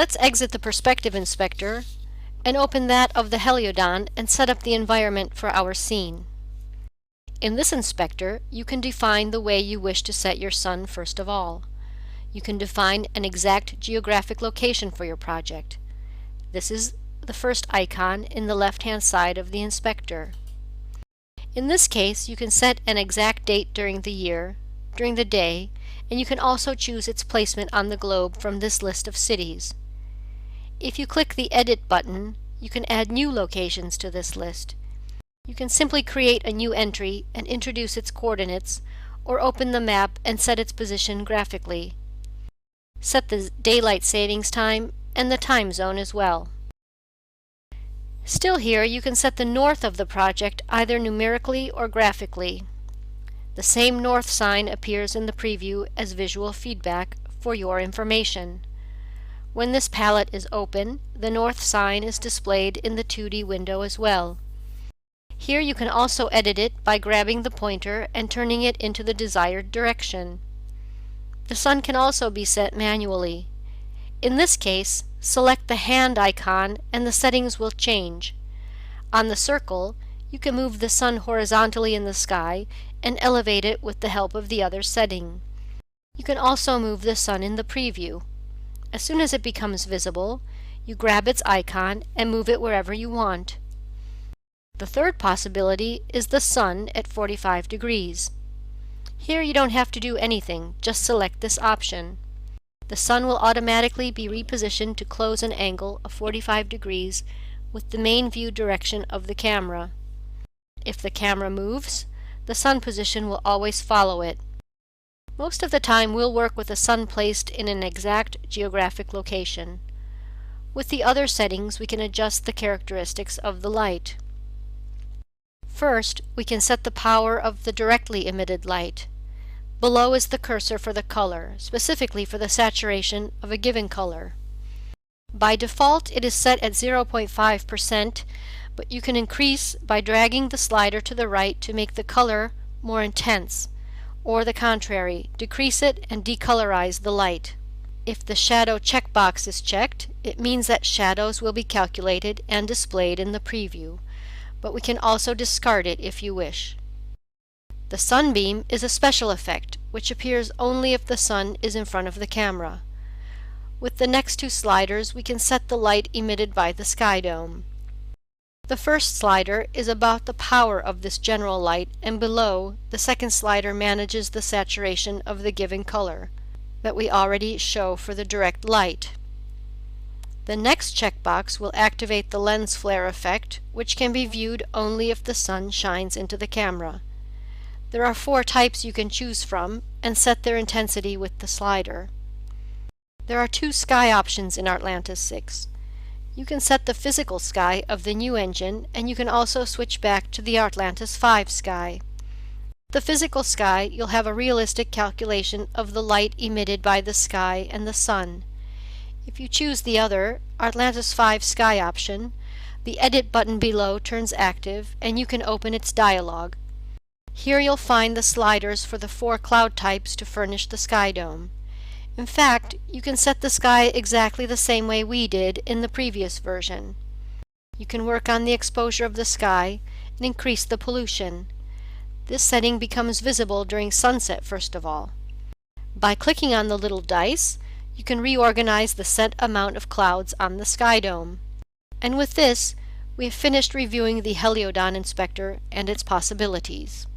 Let's exit the Perspective Inspector and open that of the Heliodon and set up the environment for our scene. In this inspector, you can define the way you wish to set your sun first of all. You can define an exact geographic location for your project. This is the first icon in the left-hand side of the inspector. In this case, you can set an exact date during the year, during the day, and you can also choose its placement on the globe from this list of cities. If you click the Edit button, you can add new locations to this list. You can simply create a new entry and introduce its coordinates, or open the map and set its position graphically. Set the daylight savings time and the time zone as well. Still here, you can set the north of the project either numerically or graphically. The same north sign appears in the preview as visual feedback for your information. When this palette is open, the north sign is displayed in the 2D window as well. Here you can also edit it by grabbing the pointer and turning it into the desired direction. The sun can also be set manually. In this case, select the hand icon and the settings will change. On the circle, you can move the sun horizontally in the sky and elevate it with the help of the other setting. You can also move the sun in the preview. As soon as it becomes visible, you grab its icon and move it wherever you want. The third possibility is the sun at 45 degrees. Here you don't have to do anything, just select this option. The sun will automatically be repositioned to close an angle of 45 degrees with the main view direction of the camera. If the camera moves, the sun position will always follow it. Most of the time we'll work with the sun placed in an exact geographic location. With the other settings, we can adjust the characteristics of the light. First, we can set the power of the directly emitted light. Below is the cursor for the color, specifically for the saturation of a given color. By default, it is set at 0.5%, but you can increase by dragging the slider to the right to make the color more intense, or the contrary, decrease it and decolorize the light. If the shadow checkbox is checked, it means that shadows will be calculated and displayed in the preview, but we can also discard it if you wish. The sunbeam is a special effect, which appears only if the sun is in front of the camera. With the next two sliders, we can set the light emitted by the sky dome. The first slider is about the power of this general light, and below, the second slider manages the saturation of the given color that we already show for the direct light. The next checkbox will activate the lens flare effect, which can be viewed only if the sun shines into the camera. There are 4 types you can choose from and set their intensity with the slider. There are 2 sky options in Artlantis 6. You can set the physical sky of the new engine, and you can also switch back to the Artlantis 5 sky. The physical sky, you'll have a realistic calculation of the light emitted by the sky and the sun. If you choose the other, Artlantis 5 sky option, the Edit button below turns active and you can open its dialog. Here you'll find the sliders for the 4 cloud types to furnish the sky dome. In fact, you can set the sky exactly the same way we did in the previous version. You can work on the exposure of the sky and increase the pollution. This setting becomes visible during sunset first of all. By clicking on the little dice, you can reorganize the set amount of clouds on the sky dome. And with this, we have finished reviewing the Heliodon inspector and its possibilities.